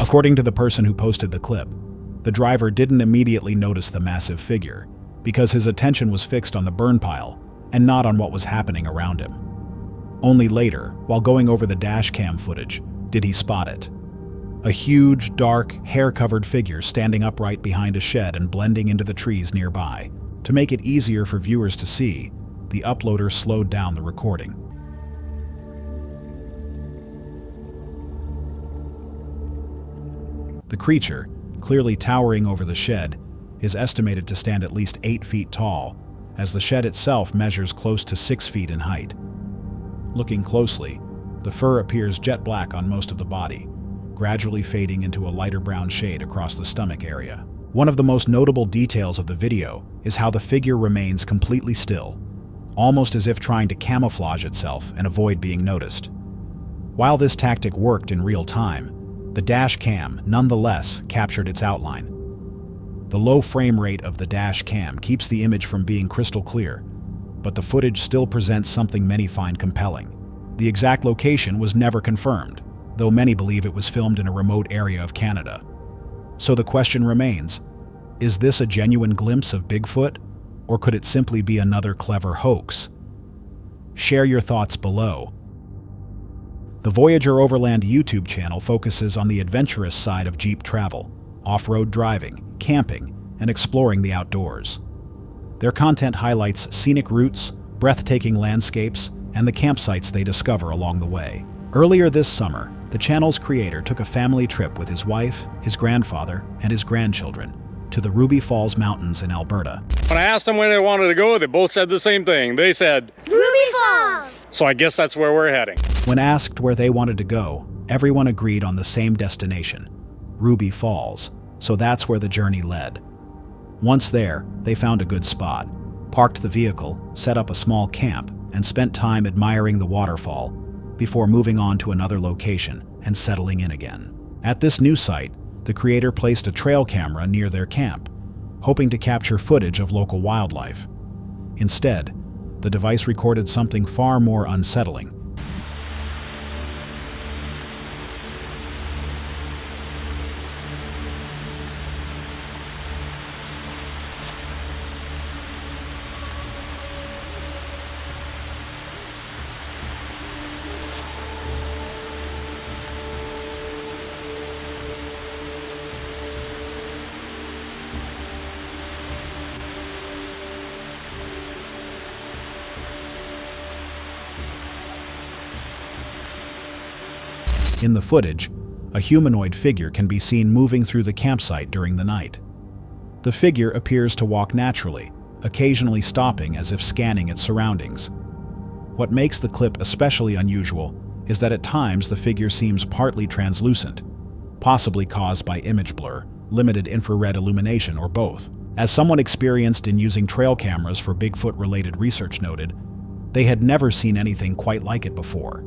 According to the person who posted the clip, the driver didn't immediately notice the massive figure because his attention was fixed on the burn pile and not on what was happening around him. Only later, while going over the dash cam footage, did he spot it. A huge, dark, hair-covered figure standing upright behind a shed and blending into the trees nearby. To make it easier for viewers to see, the uploader slowed down the recording. The creature, clearly towering over the shed, is estimated to stand at least 8 feet tall, as the shed itself measures close to 6 feet in height. Looking closely, the fur appears jet black on most of the body, gradually fading into a lighter brown shade across the stomach area. One of the most notable details of the video is how the figure remains completely still, almost as if trying to camouflage itself and avoid being noticed. While this tactic worked in real time, the dash cam nonetheless captured its outline. The low frame rate of the dash cam keeps the image from being crystal clear, but the footage still presents something many find compelling. The exact location was never confirmed, though many believe it was filmed in a remote area of Canada. So the question remains, is this a genuine glimpse of Bigfoot, or could it simply be another clever hoax? Share your thoughts below. The Voyager Overland YouTube channel focuses on the adventurous side of Jeep travel, off-road driving, camping, and exploring the outdoors. Their content highlights scenic routes, breathtaking landscapes, and the campsites they discover along the way. Earlier this summer, the channel's creator took a family trip with his wife, his grandfather, and his grandchildren to the Ruby Falls Mountains in Alberta. When I asked them where they wanted to go, they both said the same thing. They said, Ruby Falls! So I guess that's where we're heading. When asked where they wanted to go, everyone agreed on the same destination, Ruby Falls, so that's where the journey led. Once there, they found a good spot, parked the vehicle, set up a small camp, and spent time admiring the waterfall before moving on to another location and settling in again. At this new site, the creator placed a trail camera near their camp, hoping to capture footage of local wildlife. Instead, the device recorded something far more unsettling. In the footage, a humanoid figure can be seen moving through the campsite during the night. The figure appears to walk naturally, occasionally stopping as if scanning its surroundings. What makes the clip especially unusual is that at times the figure seems partly translucent, possibly caused by image blur, limited infrared illumination, or both. As someone experienced in using trail cameras for Bigfoot-related research noted, they had never seen anything quite like it before.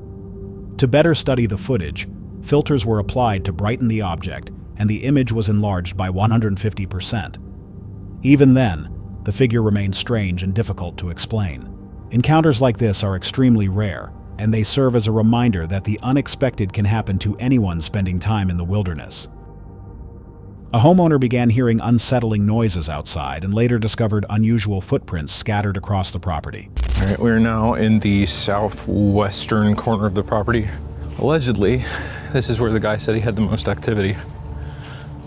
To better study the footage, filters were applied to brighten the object, and the image was enlarged by 150%. Even then, the figure remained strange and difficult to explain. Encounters like this are extremely rare, and they serve as a reminder that the unexpected can happen to anyone spending time in the wilderness. A homeowner began hearing unsettling noises outside and later discovered unusual footprints scattered across the property. All right, we're now in the southwestern corner of the property. Allegedly, this is where the guy said he had the most activity.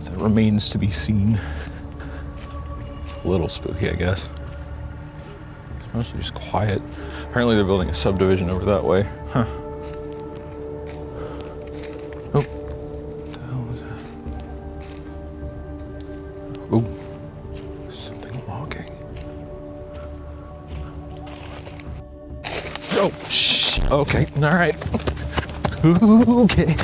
That remains to be seen. A little spooky, I guess. It's mostly just quiet. Apparently they're building a subdivision over that way. Huh. Oh. What the hell is that? Oh. Something walking. Oh, shh. Okay, all right. Okay.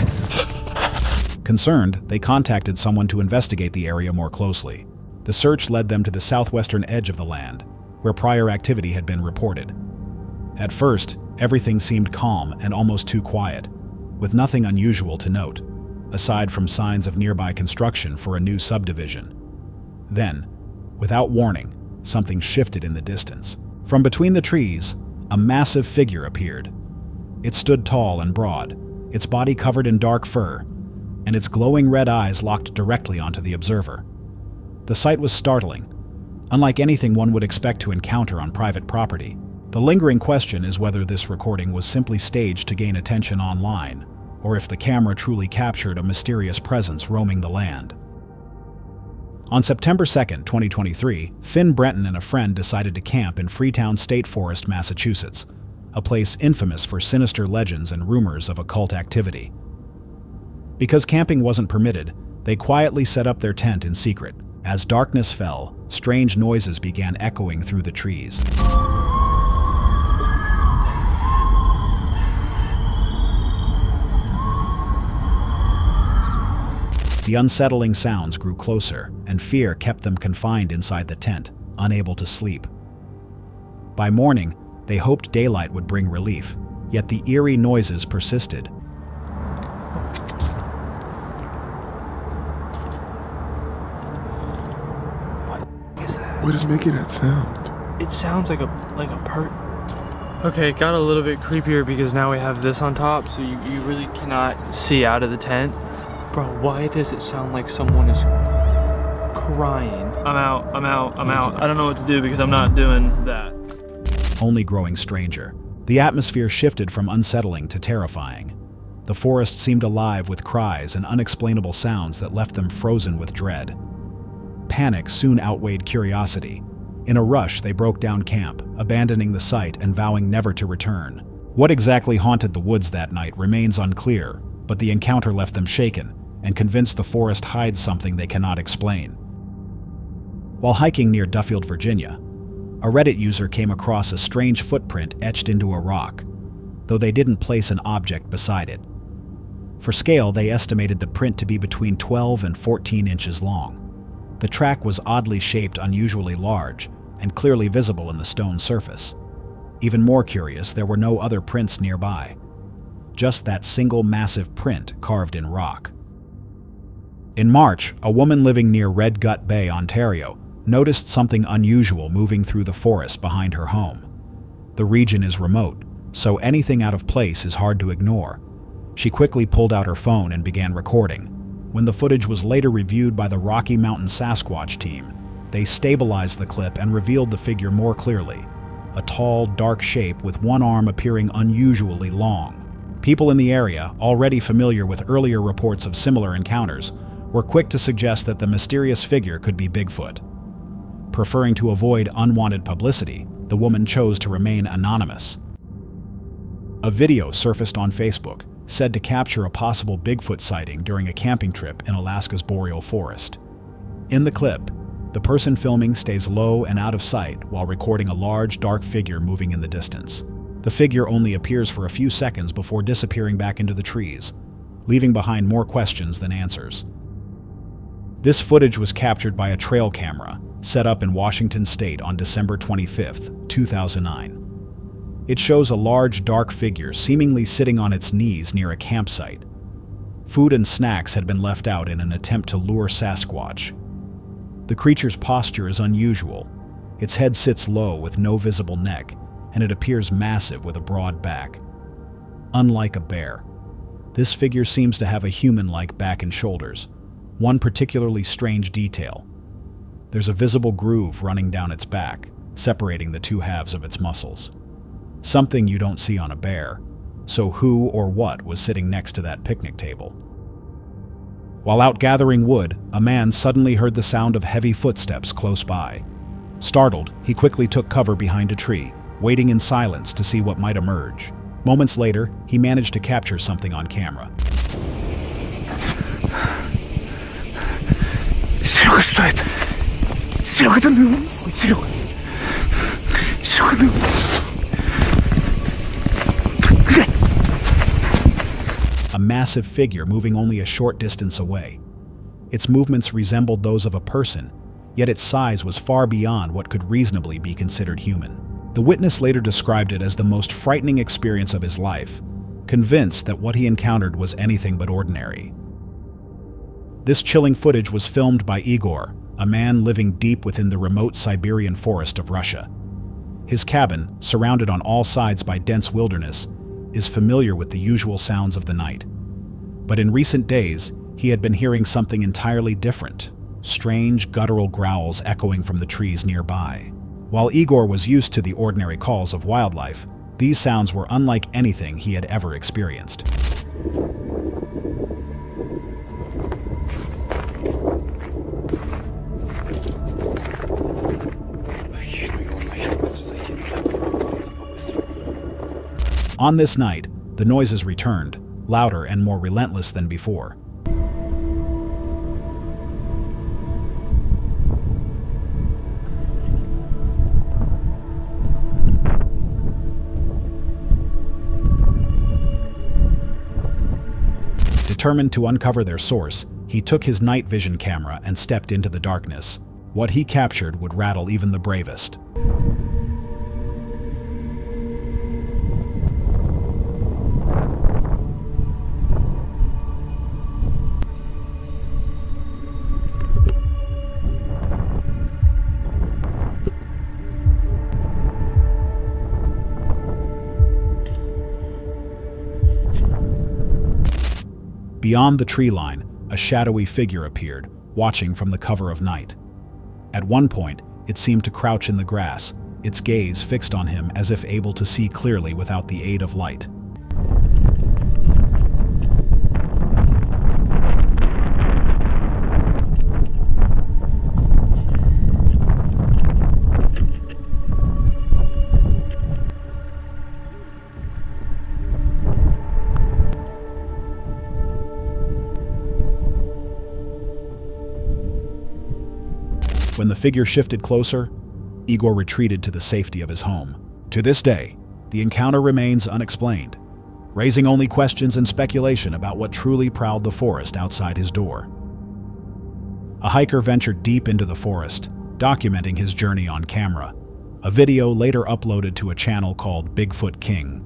Concerned, they contacted someone to investigate the area more closely. The search led them to the southwestern edge of the land, where prior activity had been reported. At first, everything seemed calm and almost too quiet, with nothing unusual to note, aside from signs of nearby construction for a new subdivision. Then, without warning, something shifted in the distance. From between the trees, a massive figure appeared. It stood tall and broad, its body covered in dark fur, and its glowing red eyes locked directly onto the observer. The sight was startling, unlike anything one would expect to encounter on private property. The lingering question is whether this recording was simply staged to gain attention online, or if the camera truly captured a mysterious presence roaming the land. On September 2, 2023, Finn Brenton and a friend decided to camp in Freetown State Forest, Massachusetts, a place infamous for sinister legends and rumors of occult activity. Because camping wasn't permitted, they quietly set up their tent in secret. As darkness fell, strange noises began echoing through the trees. The unsettling sounds grew closer, and fear kept them confined inside the tent, unable to sleep. By morning, they hoped daylight would bring relief, yet the eerie noises persisted. What is making that sound? It sounds like a part. Okay, it got a little bit creepier because now we have this on top, so you really cannot see out of the tent. Bro, why does it sound like someone is crying? I'm out. I don't know what to do because I'm not doing that. Only growing stranger. The atmosphere shifted from unsettling to terrifying. The forest seemed alive with cries and unexplainable sounds that left them frozen with dread. Panic soon outweighed curiosity. In a rush, they broke down camp, abandoning the site and vowing never to return. What exactly haunted the woods that night remains unclear, but the encounter left them shaken and convinced the forest hides something they cannot explain. While hiking near Duffield, Virginia, a Reddit user came across a strange footprint etched into a rock, though they didn't place an object beside it. For scale, they estimated the print to be between 12 and 14 inches long. The track was oddly shaped, unusually large, and clearly visible in the stone surface. Even more curious, there were no other prints nearby. Just that single massive print carved in rock. In March, a woman living near Red Gut Bay, Ontario, noticed something unusual moving through the forest behind her home. The region is remote, so anything out of place is hard to ignore. She quickly pulled out her phone and began recording. When the footage was later reviewed by the Rocky Mountain Sasquatch team, they stabilized the clip and revealed the figure more clearly. A tall, dark shape with one arm appearing unusually long. People in the area, already familiar with earlier reports of similar encounters, were quick to suggest that the mysterious figure could be Bigfoot. Preferring to avoid unwanted publicity, the woman chose to remain anonymous. A video surfaced on Facebook, said to capture a possible Bigfoot sighting during a camping trip in Alaska's boreal forest. In the clip, the person filming stays low and out of sight while recording a large, dark figure moving in the distance. The figure only appears for a few seconds before disappearing back into the trees, leaving behind more questions than answers. This footage was captured by a trail camera set up in Washington State on December 25, 2009. It shows a large, dark figure seemingly sitting on its knees near a campsite. Food and snacks had been left out in an attempt to lure Sasquatch. The creature's posture is unusual. Its head sits low with no visible neck, and it appears massive with a broad back. Unlike a bear, this figure seems to have a human-like back and shoulders. One particularly strange detail: there's a visible groove running down its back, separating the two halves of its muscles. Something you don't see on a bear. So who or what was sitting next to that picnic table? While out gathering wood, a man suddenly heard the sound of heavy footsteps close by. Startled, he quickly took cover behind a tree, waiting in silence to see what might emerge. Moments later, he managed to capture something on camera. Серега, что это? Серега, да ну, Серега. Серега, ну. A massive figure moving only a short distance away. Its movements resembled those of a person, yet its size was far beyond what could reasonably be considered human. The witness later described it as the most frightening experience of his life, convinced that what he encountered was anything but ordinary. This chilling footage was filmed by Igor, a man living deep within the remote Siberian forest of Russia. His cabin, surrounded on all sides by dense wilderness, is familiar with the usual sounds of the night. But in recent days, he had been hearing something entirely different, strange guttural growls echoing from the trees nearby. While Igor was used to the ordinary calls of wildlife, these sounds were unlike anything he had ever experienced. On this night, the noises returned, louder and more relentless than before. Determined to uncover their source, he took his night vision camera and stepped into the darkness. What he captured would rattle even the bravest. Beyond the tree line, a shadowy figure appeared, watching from the cover of night. At one point, it seemed to crouch in the grass, its gaze fixed on him as if able to see clearly without the aid of light. When the figure shifted closer, Igor retreated to the safety of his home. To this day, the encounter remains unexplained, raising only questions and speculation about what truly prowled the forest outside his door. A hiker ventured deep into the forest, documenting his journey on camera, a video later uploaded to a channel called Bigfoot King.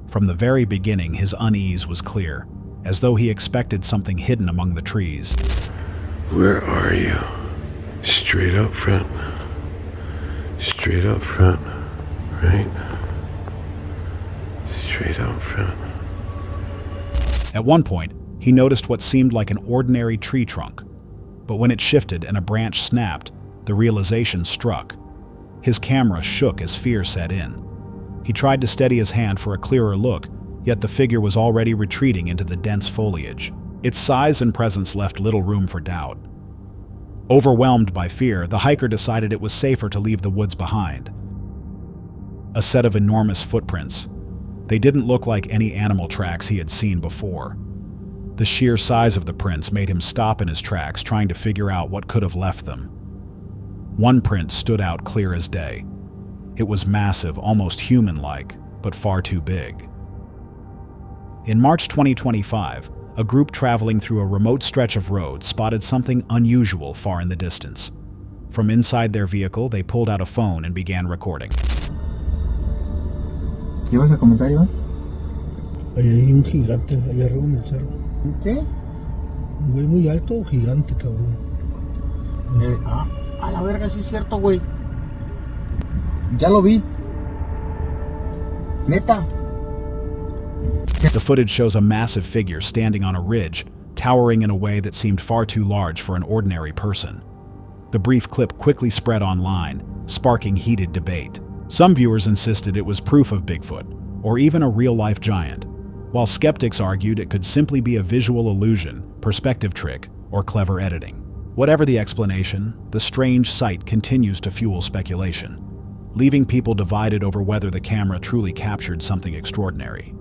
From the very beginning, his unease was clear, as though he expected something hidden among the trees. Where are you? Straight up front. Straight up front. Right? Straight up front. At one point, he noticed what seemed like an ordinary tree trunk. But when it shifted and a branch snapped, the realization struck. His camera shook as fear set in. He tried to steady his hand for a clearer look, yet the figure was already retreating into the dense foliage. Its size and presence left little room for doubt. Overwhelmed by fear, the hiker decided it was safer to leave the woods behind. A set of enormous footprints. They didn't look like any animal tracks he had seen before. The sheer size of the prints made him stop in his tracks, trying to figure out what could have left them. One print stood out clear as day. It was massive, almost human-like, but far too big. In March 2025, a group traveling through a remote stretch of road spotted something unusual far in the distance. From inside their vehicle, they pulled out a phone and began recording. ¿Qué vas a comentar, Iván? Ahí hay un gigante allá arriba en el cerro. ¿Qué? Un güey muy alto, gigante, cabrón. A la verga, sí es cierto, güey. Ya lo vi. Neta. The footage shows a massive figure standing on a ridge, towering in a way that seemed far too large for an ordinary person. The brief clip quickly spread online, sparking heated debate. Some viewers insisted it was proof of Bigfoot, or even a real-life giant, while skeptics argued it could simply be a visual illusion, perspective trick, or clever editing. Whatever the explanation, the strange sight continues to fuel speculation, leaving people divided over whether the camera truly captured something extraordinary.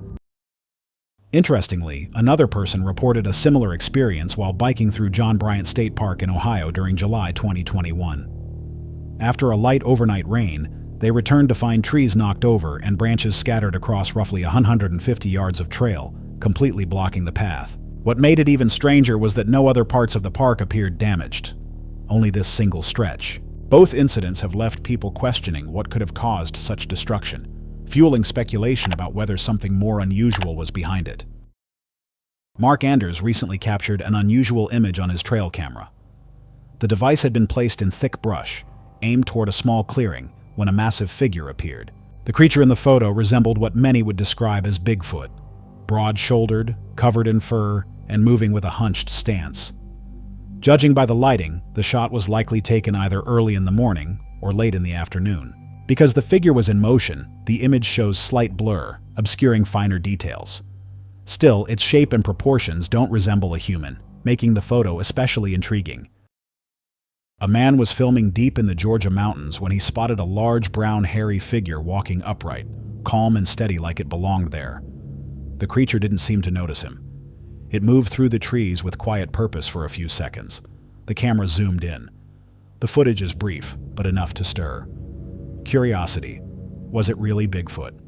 Interestingly, another person reported a similar experience while biking through John Bryant State Park in Ohio during July 2021. After a light overnight rain, they returned to find trees knocked over and branches scattered across roughly 150 yards of trail, completely blocking the path. What made it even stranger was that no other parts of the park appeared damaged, only this single stretch. Both incidents have left people questioning what could have caused such destruction, fueling speculation about whether something more unusual was behind it. Mark Anders recently captured an unusual image on his trail camera. The device had been placed in thick brush, aimed toward a small clearing, when a massive figure appeared. The creature in the photo resembled what many would describe as Bigfoot. Broad-shouldered, covered in fur, and moving with a hunched stance. Judging by the lighting, the shot was likely taken either early in the morning or late in the afternoon. Because the figure was in motion, the image shows slight blur, obscuring finer details. Still, its shape and proportions don't resemble a human, making the photo especially intriguing. A man was filming deep in the Georgia mountains when he spotted a large brown hairy figure walking upright, calm and steady like it belonged there. The creature didn't seem to notice him. It moved through the trees with quiet purpose for a few seconds. The camera zoomed in. The footage is brief, but enough to stir. Curiosity. Was it really Bigfoot?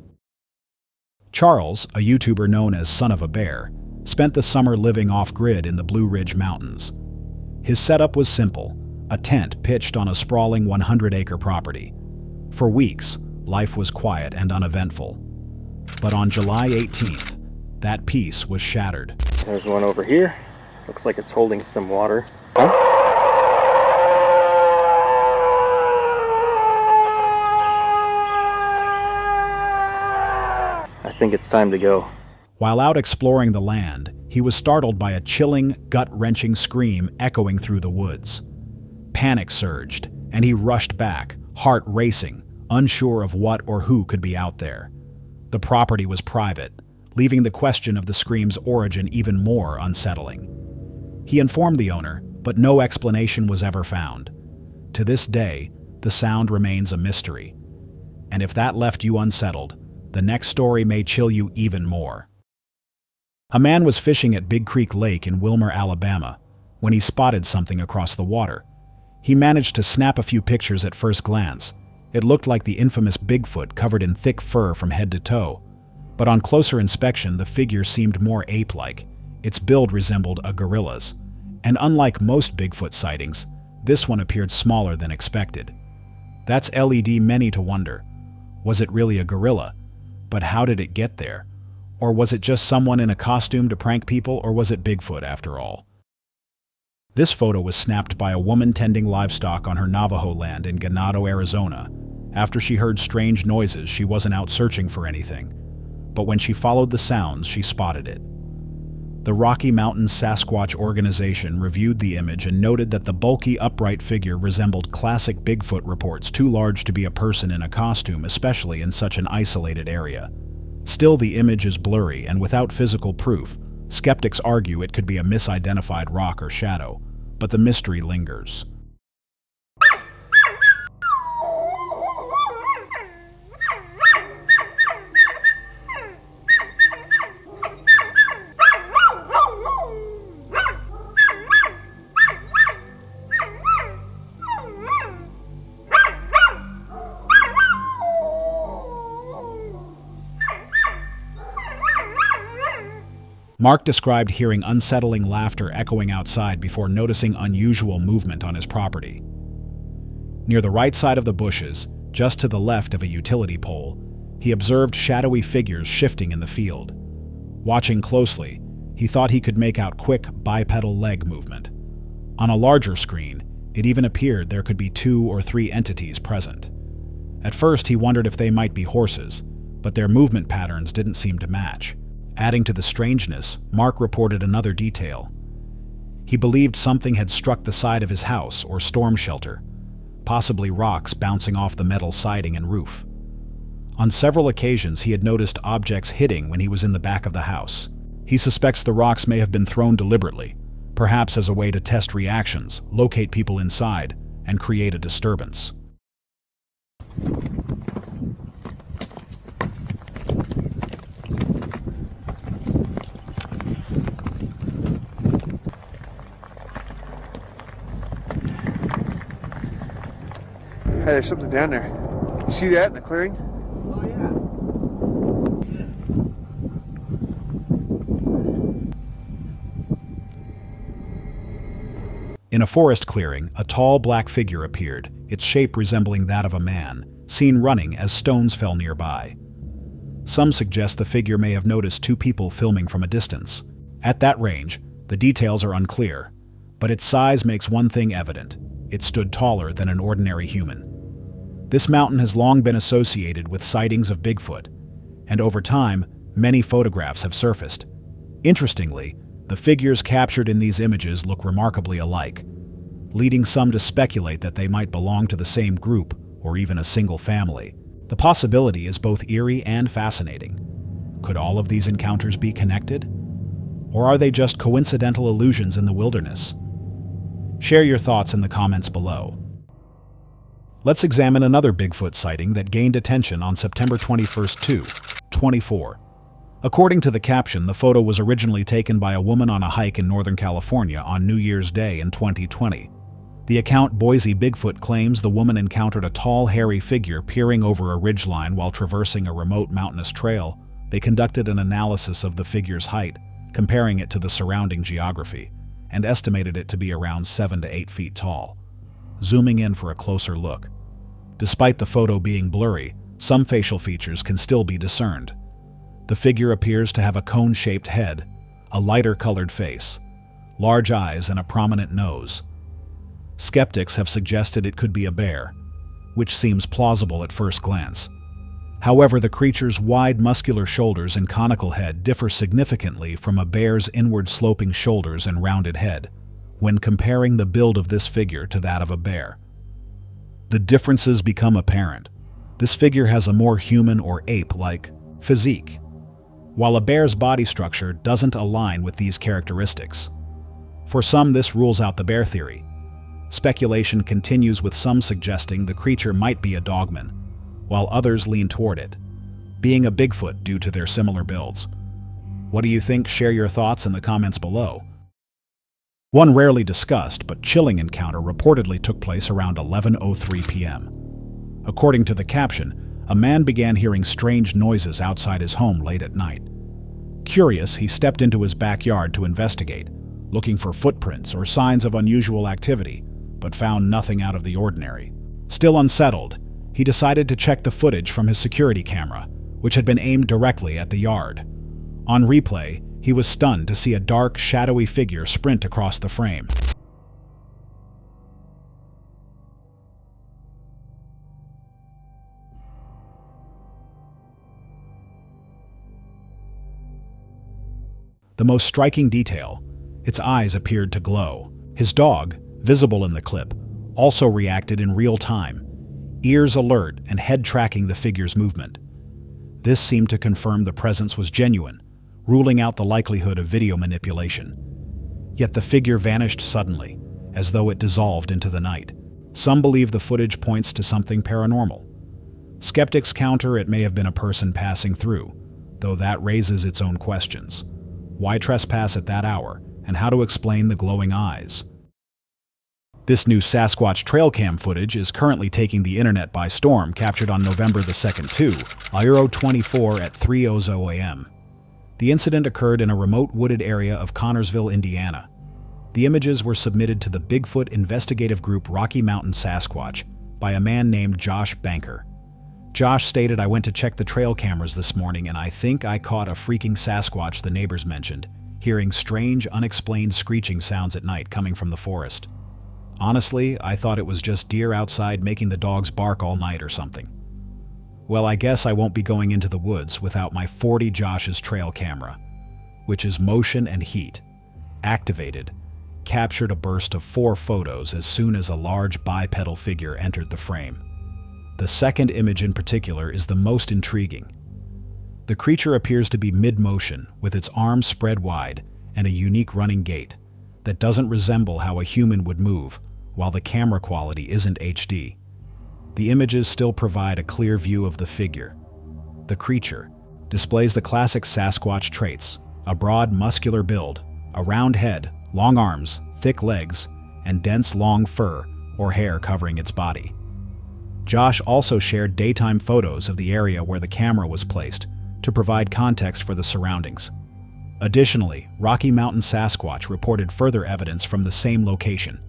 Charles, a YouTuber known as Son of a Bear, spent the summer living off-grid in the Blue Ridge Mountains. His setup was simple, a tent pitched on a sprawling 100-acre property. For weeks, life was quiet and uneventful. But on July 18th, that peace was shattered. There's one over here. Looks like it's holding some water. I think it's time to go. While out exploring the land, he was startled by a chilling, gut-wrenching scream echoing through the woods. Panic surged, and he rushed back, heart racing, unsure of what or who could be out there. The property was private, leaving the question of the scream's origin even more unsettling. He informed the owner, but no explanation was ever found. To this day, the sound remains a mystery. And if that left you unsettled, the next story may chill you even more. A man was fishing at Big Creek Lake in Wilmer, Alabama, when he spotted something across the water. He managed to snap a few pictures at first glance. It looked like the infamous Bigfoot covered in thick fur from head to toe. But on closer inspection, the figure seemed more ape-like. Its build resembled a gorilla's. And unlike most Bigfoot sightings, this one appeared smaller than expected. That's led many to wonder, was it really a gorilla? But how did it get there? Or was it just someone in a costume to prank people, or was it Bigfoot after all? This photo was snapped by a woman tending livestock on her Navajo land in Ganado, Arizona. After she heard strange noises, she wasn't out searching for anything. But when she followed the sounds, she spotted it. The Rocky Mountain Sasquatch organization reviewed the image and noted that the bulky, upright figure resembled classic Bigfoot reports, too large to be a person in a costume, especially in such an isolated area. Still, the image is blurry, and without physical proof, skeptics argue it could be a misidentified rock or shadow, but the mystery lingers. Mark described hearing unsettling laughter echoing outside before noticing unusual movement on his property. Near the right side of the bushes, just to the left of a utility pole, he observed shadowy figures shifting in the field. Watching closely, he thought he could make out quick bipedal leg movement. On a larger screen, it even appeared there could be 2 or 3 entities present. At first, he wondered if they might be horses, but their movement patterns didn't seem to match. Adding to the strangeness, Mark reported another detail. He believed something had struck the side of his house or storm shelter, possibly rocks bouncing off the metal siding and roof. On several occasions, he had noticed objects hitting when he was in the back of the house. He suspects the rocks may have been thrown deliberately, perhaps as a way to test reactions, locate people inside, and create a disturbance. Hey, there's something down there. You see that in the clearing? Oh, yeah. In a forest clearing, a tall black figure appeared, its shape resembling that of a man, seen running as stones fell nearby. Some suggest the figure may have noticed 2 people filming from a distance. At that range, the details are unclear, but its size makes one thing evident: it stood taller than an ordinary human. This mountain has long been associated with sightings of Bigfoot, and over time, many photographs have surfaced. Interestingly, The figures captured in these images look remarkably alike, leading some to speculate that they might belong to the same group or even a single family. The possibility is both eerie and fascinating. Could all of these encounters be connected? Or are they just coincidental illusions in the wilderness? Share your thoughts in the comments below. Let's examine another Bigfoot sighting that gained attention on September 21st, 2024. According to the caption, the photo was originally taken by a woman on a hike in Northern California on New Year's Day in 2020. The account Boise Bigfoot claims the woman encountered a tall, hairy figure peering over a ridgeline while traversing a remote mountainous trail. They conducted an analysis of the figure's height, comparing it to the surrounding geography, and estimated it to be around 7 to 8 feet tall. Zooming in for a closer look. Despite the photo being blurry, some facial features can still be discerned. The figure appears to have a cone-shaped head, a lighter-colored face, large eyes, and a prominent nose. Skeptics have suggested it could be a bear, which seems plausible at first glance. However, the creature's wide, muscular shoulders and conical head differ significantly from a bear's inward-sloping shoulders and rounded head, when comparing the build of this figure to that of a bear. The differences become apparent. This figure has a more human or ape-like physique, while a bear's body structure doesn't align with these characteristics. For some, this rules out the bear theory. Speculation continues, with some suggesting the creature might be a dogman, while others lean toward it being a Bigfoot due to their similar builds. What do you think? Share your thoughts in the comments below. One rarely discussed but chilling encounter reportedly took place around 11:03 p.m. According to the caption, a man began hearing strange noises outside his home late at night. Curious, he stepped into his backyard to investigate, looking for footprints or signs of unusual activity, but found nothing out of the ordinary. Still unsettled, he decided to check the footage from his security camera, which had been aimed directly at the yard. On replay, he was stunned to see a dark, shadowy figure sprint across the frame. The most striking detail, its eyes appeared to glow. His dog, visible in the clip, also reacted in real time, ears alert and head tracking the figure's movement. This seemed to confirm the presence was genuine, ruling out the likelihood of video manipulation. Yet the figure vanished suddenly, as though it dissolved into the night. Some believe the footage points to something paranormal. Skeptics counter it may have been a person passing through, though that raises its own questions. Why trespass at that hour, and how to explain the glowing eyes? This new Sasquatch trail cam footage is currently taking the internet by storm, captured on November the 2nd, 2024 at 3:00 a.m. The incident occurred in a remote wooded area of Connorsville, Indiana. The images were submitted to the Bigfoot investigative group Rocky Mountain Sasquatch by a man named Josh Banker. Josh stated, "I went to check the trail cameras this morning and I think I caught a freaking Sasquatch," the neighbors mentioned, hearing strange, unexplained screeching sounds at night coming from the forest. "Honestly, I thought it was just deer outside making the dogs bark all night or something." Well, I guess I won't be going into the woods without my 40 Josh's trail camera, which is motion and heat, activated, captured a burst of 4 photos as soon as a large bipedal figure entered the frame. The second image in particular is the most intriguing. The creature appears to be mid-motion, with its arms spread wide and a unique running gait that doesn't resemble how a human would move, while the camera quality isn't HD. The images still provide a clear view of the figure. The creature displays the classic Sasquatch traits: a broad, muscular build, a round head, long arms, thick legs, and dense, long fur or hair covering its body. Josh also shared daytime photos of the area where the camera was placed to provide context for the surroundings. Additionally, Rocky Mountain Sasquatch reported further evidence from the same location.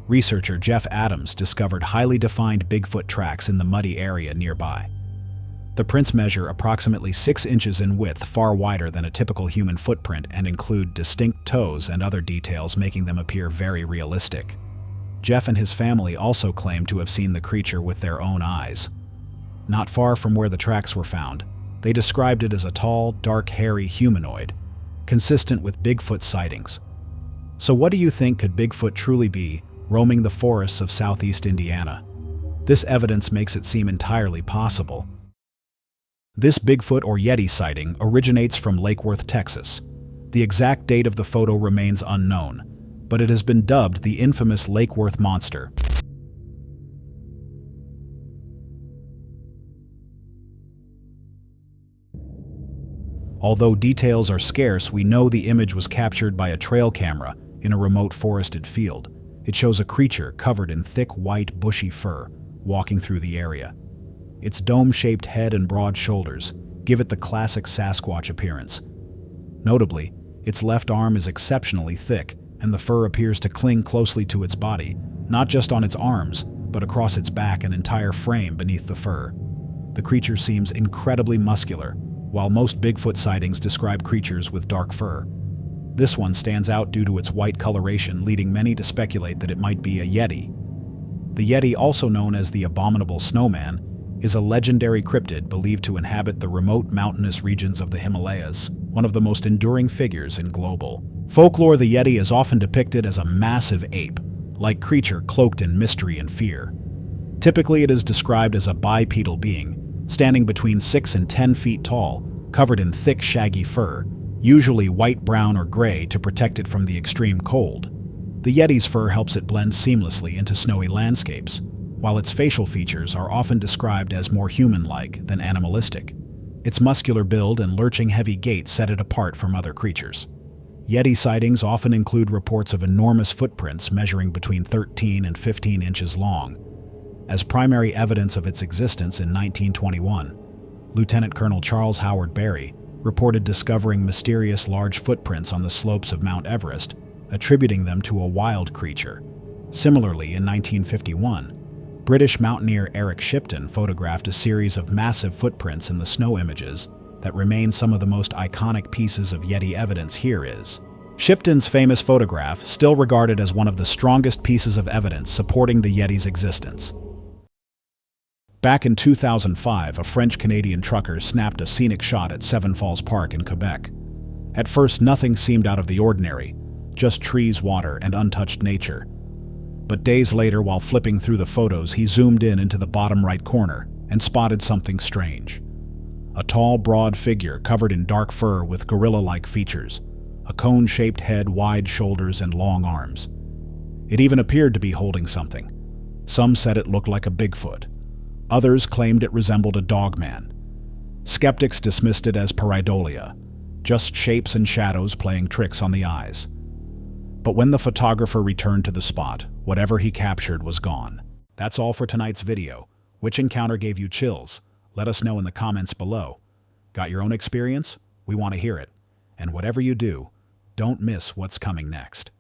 Researcher Jeff Adams discovered highly defined Bigfoot tracks in the muddy area nearby. The prints measure approximately 6 inches in width, far wider than a typical human footprint, and include distinct toes and other details, making them appear very realistic. Jeff and his family also claim to have seen the creature with their own eyes. Not far from where the tracks were found, they described it as a tall, dark, hairy humanoid, consistent with Bigfoot sightings. So what do you think could Bigfoot truly be roaming the forests of southeast Indiana? This evidence makes it seem entirely possible. This Bigfoot or Yeti sighting originates from Lake Worth, Texas. The exact date of the photo remains unknown, but it has been dubbed the infamous Lake Worth Monster. Although details are scarce, we know the image was captured by a trail camera in a remote forested field. It shows a creature covered in thick white bushy fur walking through the area. Its dome-shaped head and broad shoulders give it the classic Sasquatch appearance. Notably, its left arm is exceptionally thick, and the fur appears to cling closely to its body, not just on its arms, but across its back and entire frame beneath the fur. The creature seems incredibly muscular, while most Bigfoot sightings describe creatures with dark fur. This one stands out due to its white coloration, leading many to speculate that it might be a Yeti. The Yeti, also known as the Abominable Snowman, is a legendary cryptid believed to inhabit the remote mountainous regions of the Himalayas, one of the most enduring figures in global folklore. The Yeti is often depicted as a massive ape-like creature cloaked in mystery and fear. Typically, it is described as a bipedal being, standing between 6 and 10 feet tall, covered in thick, shaggy fur, usually white, brown, or gray to protect it from the extreme cold. The Yeti's fur helps it blend seamlessly into snowy landscapes, while its facial features are often described as more human-like than animalistic. Its muscular build and lurching heavy gait set it apart from other creatures. Yeti sightings often include reports of enormous footprints measuring between 13 and 15 inches long. As primary evidence of its existence in 1921, Lieutenant Colonel Charles Howard Berry reported discovering mysterious large footprints on the slopes of Mount Everest, attributing them to a wild creature. Similarly, in 1951, British mountaineer Eric Shipton photographed a series of massive footprints in the snow images that remain some of the most iconic pieces of Yeti evidence. Here is Shipton's famous photograph, still regarded as one of the strongest pieces of evidence supporting the Yeti's existence. Back in 2005, a French-Canadian trucker snapped a scenic shot at Seven Falls Park in Quebec. At first, nothing seemed out of the ordinary, just trees, water, and untouched nature. But days later, while flipping through the photos, he zoomed in into the bottom right corner and spotted something strange. A tall, broad figure covered in dark fur with gorilla-like features, a cone-shaped head, wide shoulders, and long arms. It even appeared to be holding something. Some said it looked like a Bigfoot. Others claimed it resembled a dogman. Skeptics dismissed it as pareidolia, just shapes and shadows playing tricks on the eyes. But when the photographer returned to the spot, whatever he captured was gone. That's all for tonight's video. Which encounter gave you chills? Let us know in the comments below. Got your own experience? We want to hear it. And whatever you do, don't miss what's coming next.